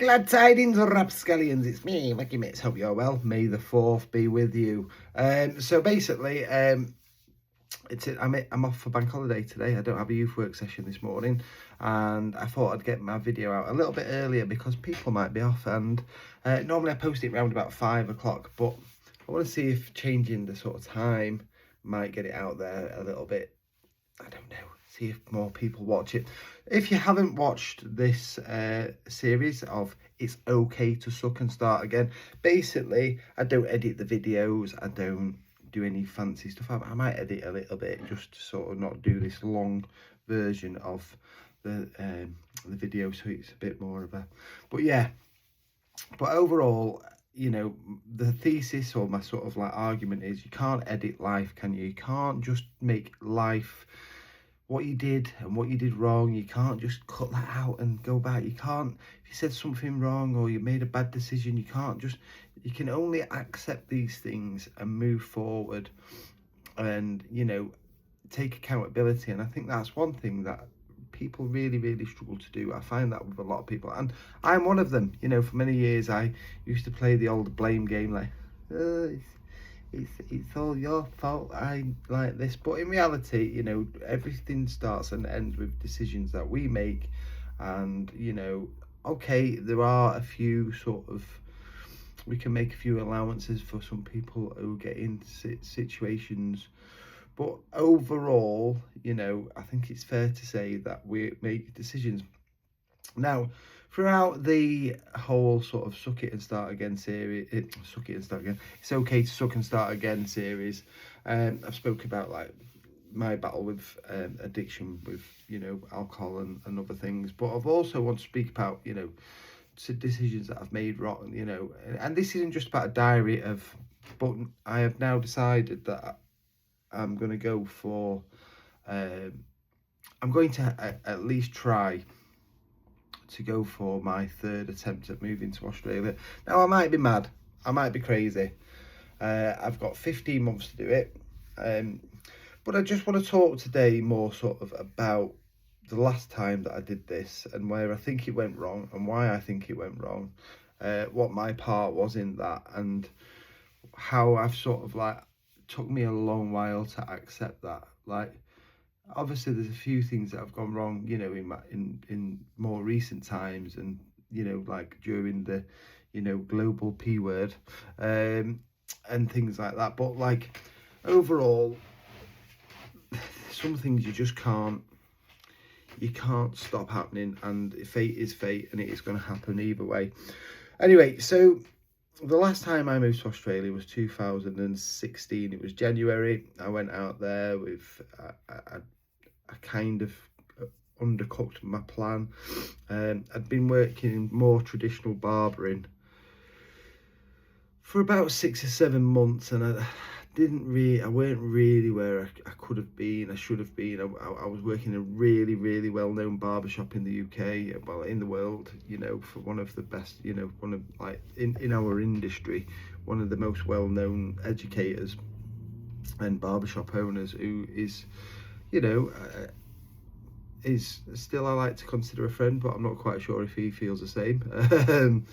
Glad tidings, rapscallions. It's me, Mickey Mitts. Hope you're well. May the 4th be with you. So basically, I'm off for bank holiday today. I don't have a youth work session this morning, and I thought I'd get my video out a little bit earlier because people might be off. And normally I post it around about 5 o'clock, but I want to see if changing the sort of time might get it out there a little bit. I don't know, see if more people watch it. If you haven't watched this series of It's Okay to Suck and Start Again, basically I don't edit the videos, I don't do any fancy stuff. I might edit a little bit just to sort of not do this long version of the video, so it's a bit more of a, but yeah, but overall, you know, the thesis or my sort of like argument is you can't edit life, can you? You can't just make life what you did and what you did wrong. You can't just cut that out and go back. You can't, if you said something wrong or you made a bad decision, you can't just, you can only accept these things and move forward and, you know, take accountability. And I think that's one thing that people really struggle to do. I find that with a lot of people, and I'm one of them. You know, for many years I used to play the old blame game, like it's all your fault, I'm like this. But in reality, you know, everything starts and ends with decisions that we make. And, you know, okay, there are a few sort of, we can make a few allowances for some people who get into situations, but overall, you know, I think it's fair to say that we make decisions. Now, throughout the whole sort of Suck It and Start Again series, Suck It and Start Again, It's Okay to Suck and Start Again series, I've spoken about like my battle with addiction with, you know, alcohol and other things. But I've also want to speak about, you know, decisions that I've made wrong, you know, and this isn't just about a diary of, but I have now decided that I'm going to go for, I'm going to at least try to go for my third attempt at moving to Australia. Now, I might be mad, I might be crazy. I've got 15 months to do it. But I just want to talk today more sort of about the last time that I did this and where I think it went wrong and why I think it went wrong, what my part was in that, and how I've sort of like, took me a long while to accept that. Like, obviously there's a few things that have gone wrong, you know, in more recent times, and, you know, like during the, you know, global P word, and things like that. But like overall, some things you just can't stop happening, and fate is fate and it is going to happen either way. Anyway, so the last time I moved to Australia was 2016. It was January. I went out there with, I kind of undercooked my plan. I'd been working in more traditional barbering for about 6 or 7 months, and I weren't really where I could have been, I should have been. I was working in a really well-known barbershop in the UK, well, in the world, you know, for one of the best, you know, one of, like, in our industry, one of the most well-known educators and barbershop owners, who is, you know, is still, I like to consider a friend, but I'm not quite sure if he feels the same.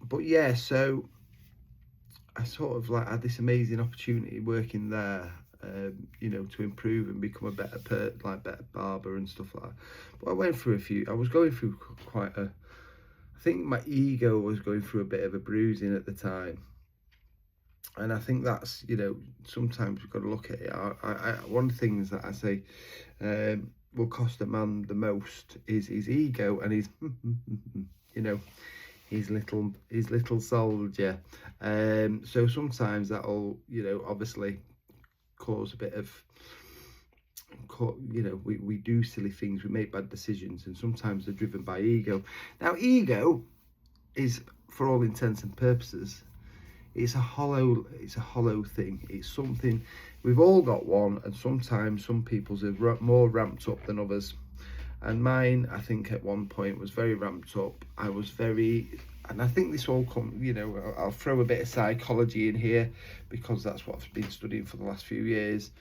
But yeah, so I sort of like had this amazing opportunity working there, you know, to improve and become a better barber and stuff like that. But I was going through quite a, I think my ego was going through a bit of a bruising at the time. And I think that's, you know, sometimes we've got to look at it. One of the things that I say will cost a man the most is his ego and his, you know, his little soldier. So sometimes that'll, you know, obviously cause a bit of, you know, we do silly things, we make bad decisions, and sometimes they're driven by ego. Now, ego is, for all intents and purposes, it's a hollow thing. It's something, we've all got one, and sometimes some people's are more ramped up than others. And mine, I think at one point was very ramped up. I was very, and I think this all come, you know, I'll throw a bit of psychology in here because that's what I've been studying for the last few years.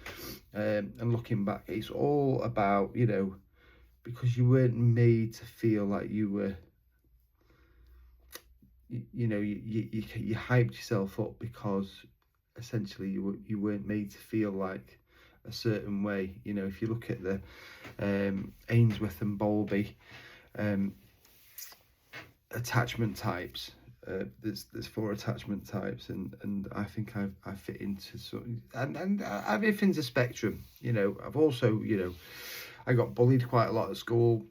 And looking back, it's all about, you know, because you weren't made to feel like you were, you hyped yourself up because essentially you weren't made to feel like a certain way. If you look at the Ainsworth and Bowlby attachment types, there's 4 attachment types, and I think I fit into sort of, and everything's a spectrum. I've also, I got bullied quite a lot at school.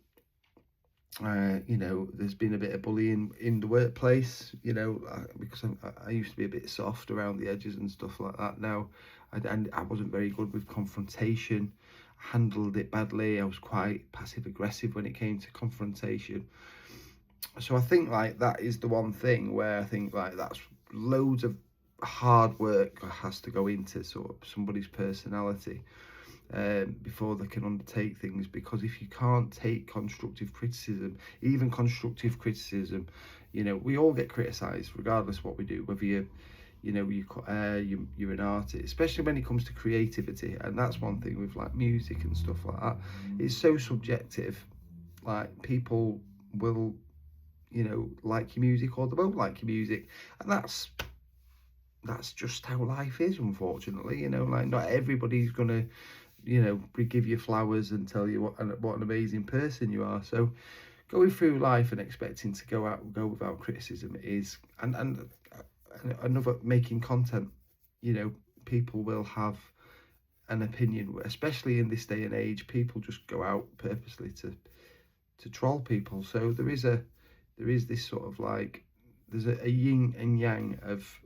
There's been a bit of bullying in the workplace, because I used to be a bit soft around the edges and stuff like that. Now, I wasn't very good with confrontation, handled it badly. I was quite passive aggressive when it came to confrontation. So I think like that is the one thing where I think like that's loads of hard work has to go into sort of somebody's personality before they can undertake things. Because if you can't take constructive criticism, even constructive criticism, we all get criticised regardless of what we do, whether you're an artist, especially when it comes to creativity. And that's one thing with like music and stuff like that. It's so subjective. Like people will, like your music or they won't like your music, and that's just how life is, unfortunately. Like not everybody's gonna give you flowers and tell you what an amazing person you are. So going through life and expecting to go without criticism is, and another, making content, people will have an opinion, especially in this day and age. People just go out purposely to troll people. So there is this sort of like, there's a yin and yang of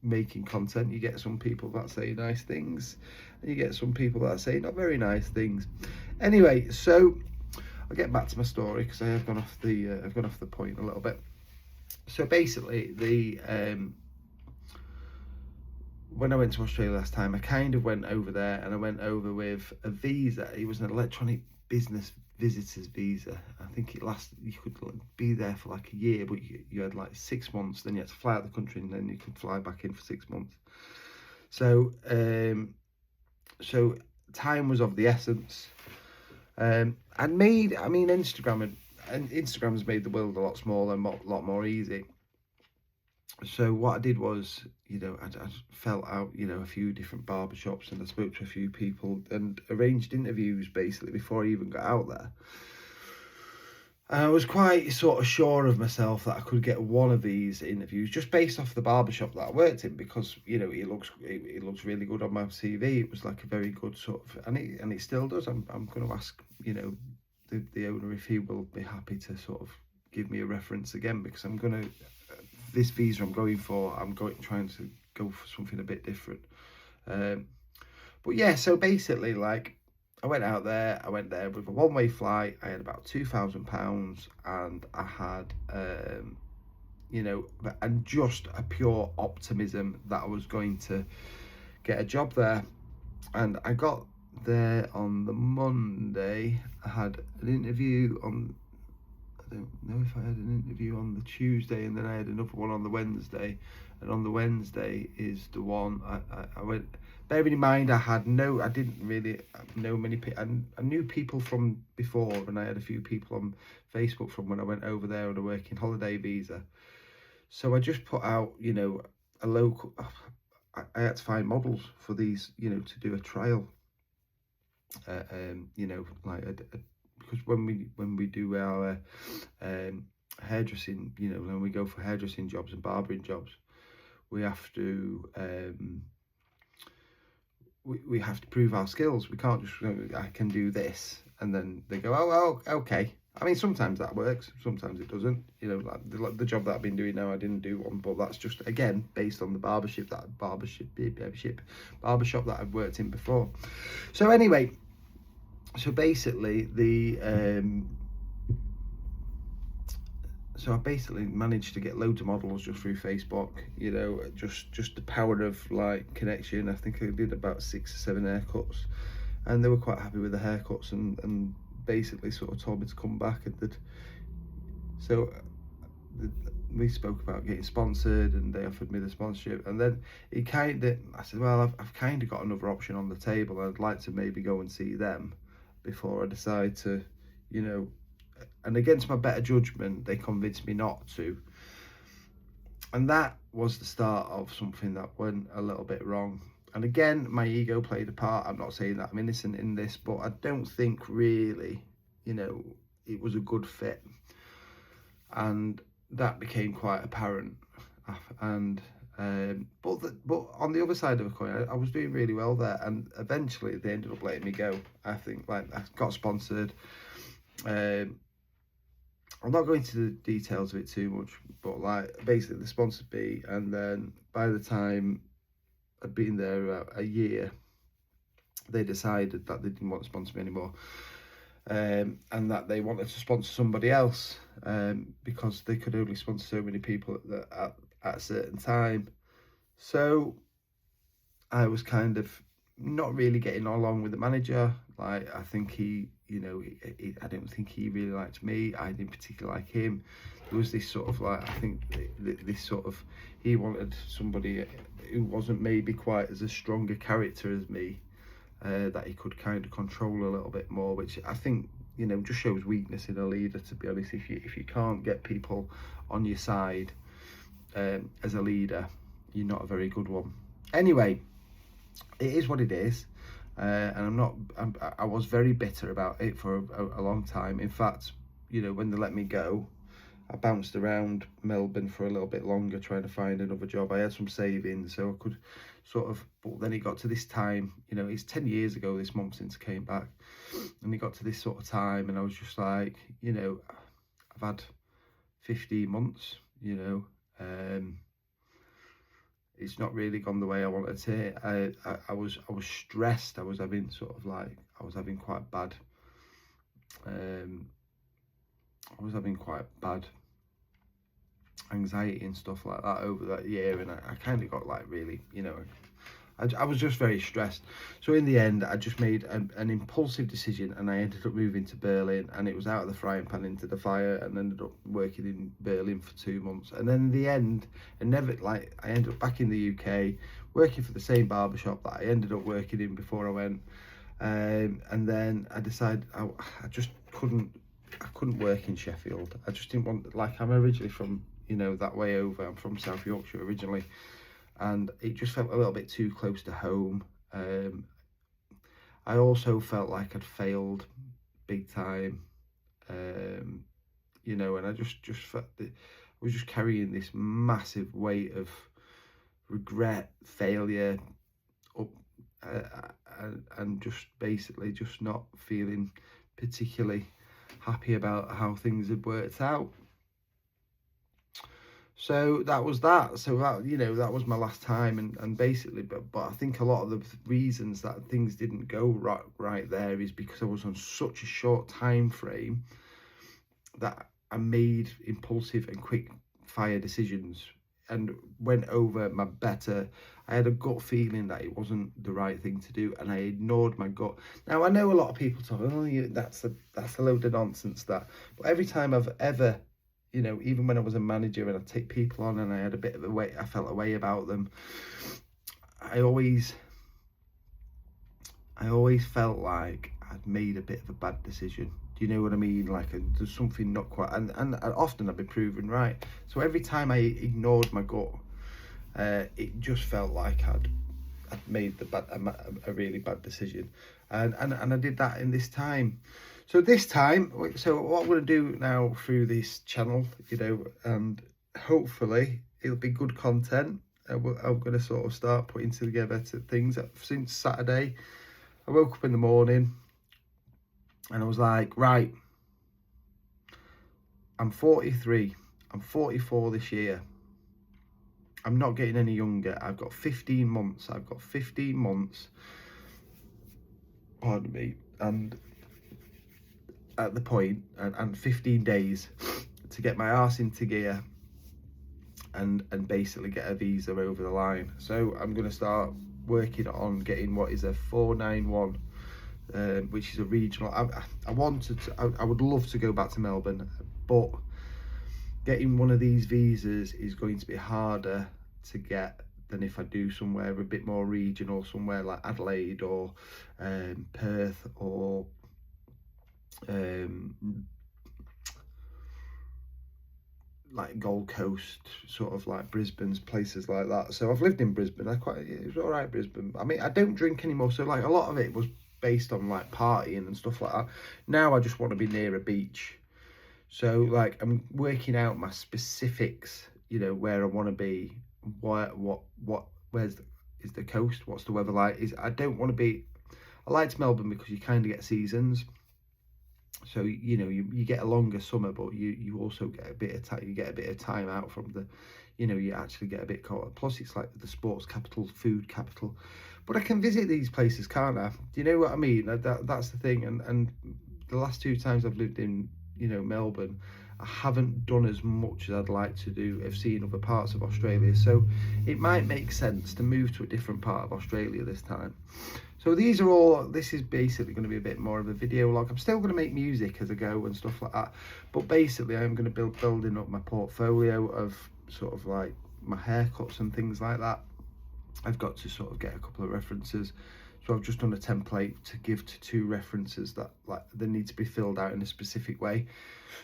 making content. You get some people that say nice things, and you get some people that say not very nice things. Anyway, so I'll get back to my story because I have gone off the point a little bit. So basically, when I went to Australia last time, I kind of went over there, and I went over with a visa. It was an electronic business visitors visa. I think you could be there for like a year, but you had like 6 months, then you had to fly out of the country, and then you could fly back in for 6 months. So so time was of the essence. Instagram's made the world a lot smaller and a lot more easy. So what I did was, I felt out, a few different barbershops, and I spoke to a few people and arranged interviews basically before I even got out there. And I was quite sort of sure of myself that I could get one of these interviews just based off the barbershop that I worked in, because it looks really good on my CV. It was like a very good sort of, and it still does. I'm going to ask the owner if he will be happy to sort of give me a reference again, because this visa I'm going for, trying to go for something a bit different. But yeah, so basically, like, I went there with a one-way flight. I had about £2,000, and I had, and just a pure optimism that I was going to get a job there. And I got there on the Monday. I had an interview on, I don't know if I had an interview on the Tuesday, and then I had another one on the Wednesday. And on the Wednesday is the one I went. Bearing in mind, I didn't really know many people. I knew people from before, and I had a few people on Facebook from when I went over there on a working holiday visa. So I just put out, a local. I had to find models for these, to do a trial. Because when we do our hairdressing, when we go for hairdressing jobs and barbering jobs, we have to we have to prove our skills. We can't just go, I can do this, and then they go, oh, okay. I mean, sometimes that works, sometimes it doesn't. Like the job that I've been doing now, I didn't do one, but that's just, again, based on the barbershop that I've worked in before. So anyway, so basically so I basically managed to get loads of models just through Facebook, just the power of like connection. I think I did about 6 or 7 haircuts, and they were quite happy with the haircuts, and basically sort of told me to come back. We spoke about getting sponsored, and they offered me the sponsorship. And then I said, well, I've kind of got another option on the table. I'd like to maybe go and see them before I decide to, you know, and against my better judgment, they convinced me not to. And that was the start of something that went a little bit wrong. And again, my ego played a part. I'm not saying that I'm innocent in this, but I don't think really, you know, it was a good fit. And that became quite apparent. And but on the other side of the coin, I was doing really well there, and eventually they ended up letting me go. I think, like, I got sponsored. I'm not going into the details of it too much, but like basically they sponsored me, and then by the time I'd been there about a year, they decided that they didn't want to sponsor me anymore, and that they wanted to sponsor somebody else, because they could only sponsor so many people at a certain time. So I was kind of not really getting along with the manager. Like, I think he, you know, I don't think he really liked me. I didn't particularly like him. There was this sort of like, I think this sort of, he wanted somebody who wasn't maybe quite as a stronger character as me, that he could kind of control a little bit more, which I think, you know, just shows weakness in a leader, to be honest. If you can't get people on your side, as a leader, you're not a very good one. Anyway, it is what it is, and I was very bitter about it for a long time. In fact, you know, when they let me go, I bounced around Melbourne for a little bit longer trying to find another job. I had some savings, so I could sort of, but then it got to this time, you know, it's 10 years ago this month since I came back, and it got to this sort of time, and I was just like, you know, I've had 15 months, you know, it's not really gone the way I wanted to. I was stressed. I was having quite bad, I was having quite bad anxiety and stuff like that over that year, and I kind of got like really, you know, I was just very stressed. So in the end, I just made an impulsive decision, and I ended up moving to Berlin, and it was out of the frying pan into the fire, and ended up working in Berlin for 2 months. And then in the end, I ended up back in the UK, working for the same barbershop that I ended up working in before I went. And then I decided I just couldn't work in Sheffield. I just didn't want, like, I'm originally from, you know, that way over. I'm from South Yorkshire originally, and it just felt a little bit too close to home. I also felt like I'd failed big time, you know, and I just felt that I was just carrying this massive weight of regret, failure, up, and just basically just not feeling particularly happy about how things had worked out. So that was that. So that, you know, that was my last time, and basically, but I think a lot of the reasons that things didn't go right there is because I was on such a short time frame that I made impulsive and quick fire decisions and went over my better. I had a gut feeling that it wasn't the right thing to do, and I ignored my gut. Now I know a lot of people talk, oh, that's a load of nonsense, that. But every time I've ever, you know, even when I was a manager and I'd take people on and I had a bit of a way, I felt a way about them, I always felt like I'd made a bit of a bad decision. Do you know what I mean? Like, there's something not quite, and often I've been proven right. So every time I ignored my gut, it just felt like I'd made a really bad decision, and I did that in this time. So this time, so what I'm going to do now through this channel, you know, and hopefully it'll be good content. I'm going to sort of start putting together things. Since Saturday, I woke up in the morning and I was like, right, I'm 43, I'm 44 this year. I'm not getting any younger. I've got 15 months. Pardon me. And at the point, and 15 days to get my arse into gear and basically get a visa over the line. So I'm going to start working on getting what is a 491, which is a regional. I would love to go back to Melbourne, but getting one of these visas is going to be harder to get than if I do somewhere a bit more regional, somewhere like Adelaide or Perth or like Gold Coast, sort of like Brisbane's, places like that. So I've lived in Brisbane. It was all right, Brisbane. I mean, I don't drink anymore, so like a lot of it was based on like partying and stuff like that. Now I just want to be near a beach. So like I'm working out my specifics, you know, where I want to be, is the coast, what's the weather like? I don't want to be, I liked Melbourne because you kind of get seasons. So you know you get a longer summer, but you also get a bit of time. You get a bit of time out from the, you know, you actually get a bit caught. Plus, it's like the sports capital, food capital. But I can visit these places, can't I? Do you know what I mean? That's the thing. And the last 2 times I've lived in, you know, Melbourne, I haven't done as much as I'd like to do of seeing other parts of Australia. So it might make sense to move to a different part of Australia this time. So this is basically going to be a bit more of a video log. I'm still going to make music as I go and stuff like that. But basically I'm going to building up my portfolio of sort of like my haircuts and things like that. I've got to sort of get a couple of references. So I've just done a template to give to 2 references that like they need to be filled out in a specific way.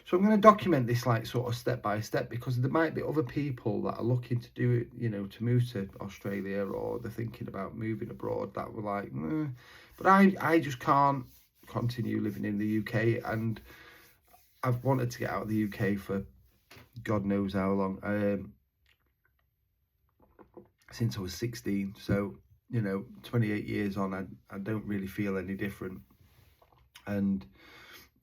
So I'm going to document this like sort of step by step, because there might be other people that are looking to do it, you know, to move to Australia, or they're thinking about moving abroad that were like, but I just can't continue living in the UK, and I've wanted to get out of the UK for God knows how long, since I was 16. So, you know, 28 years on, I don't really feel any different. And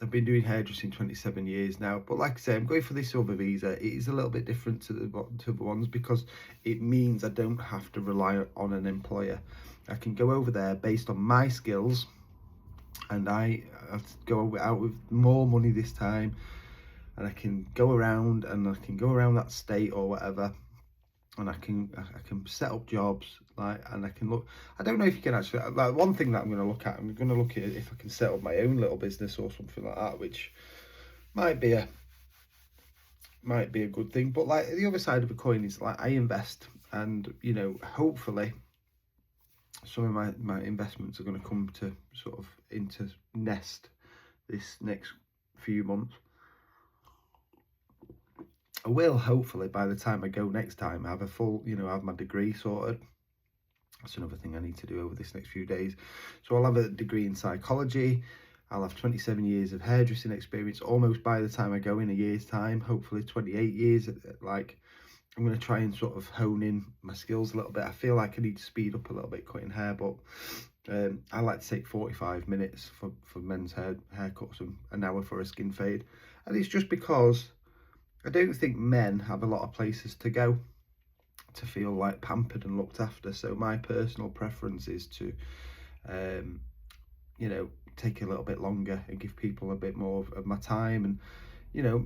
I've been doing hairdressing 27 years now. But like I say, I'm going for this other visa. It is a little bit different to the ones, because it means I don't have to rely on an employer. I can go over there based on my skills, and I have to go out with more money this time. And I can go around, and I can go around that state or whatever. And I can set up jobs, like, and I can look. I don't know if you can actually, like, one thing that I'm going to look at if I can set up my own little business or something like that, which might be a good thing. But like the other side of the coin is like I invest, and you know, hopefully some of my investments are going to come to sort of into nest this next few months. I will hopefully, by the time I go next time, have a full, you know, have my degree sorted. That's another thing I need to do over this next few days. So I'll have a degree in psychology. I'll have 27 years of hairdressing experience almost by the time I go in a year's time, hopefully 28 years. Like, I'm going to try and sort of hone in my skills a little bit. I feel like I need to speed up a little bit cutting hair, but I like to take 45 minutes for men's haircuts and an hour for a skin fade. And it's just because I don't think men have a lot of places to go to feel like pampered and looked after. So my personal preference is to, you know, take a little bit longer and give people a bit more of my time. And, you know,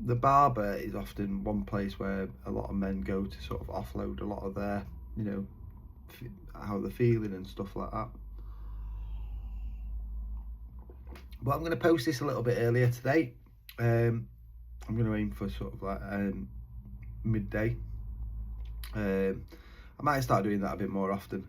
the barber is often one place where a lot of men go to sort of offload a lot of their, you know, how they're feeling and stuff like that. But I'm going to post this a little bit earlier today. I'm going to aim for sort of like midday. I might start doing that a bit more often.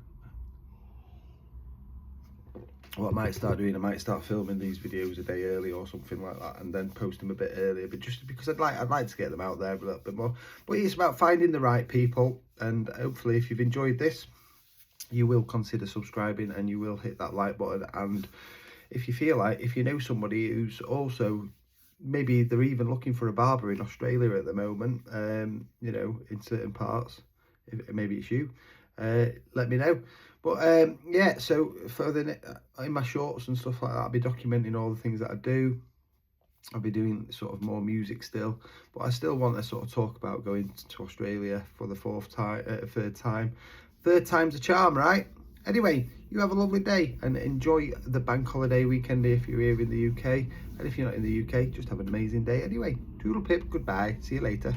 What I might start doing, I might start filming these videos a day early or something like that, and then post them a bit earlier. But just because I'd like to get them out there a little bit more. But it's about finding the right people, and hopefully, if you've enjoyed this, you will consider subscribing and you will hit that like button. And if you feel like, if you know somebody who's also, maybe they're even looking for a barber in Australia at the moment, you know, in certain parts, maybe it's you, let me know. But yeah, so in my shorts and stuff like that, I'll be documenting all the things that I do. I'll be doing sort of more music still, but I still want to sort of talk about going to Australia for the third time. Third time's a charm, right? Anyway, you have a lovely day and enjoy the bank holiday weekend if you're here in the UK. And if you're not in the UK, just have an amazing day. Anyway, toodle pip, goodbye, see you later.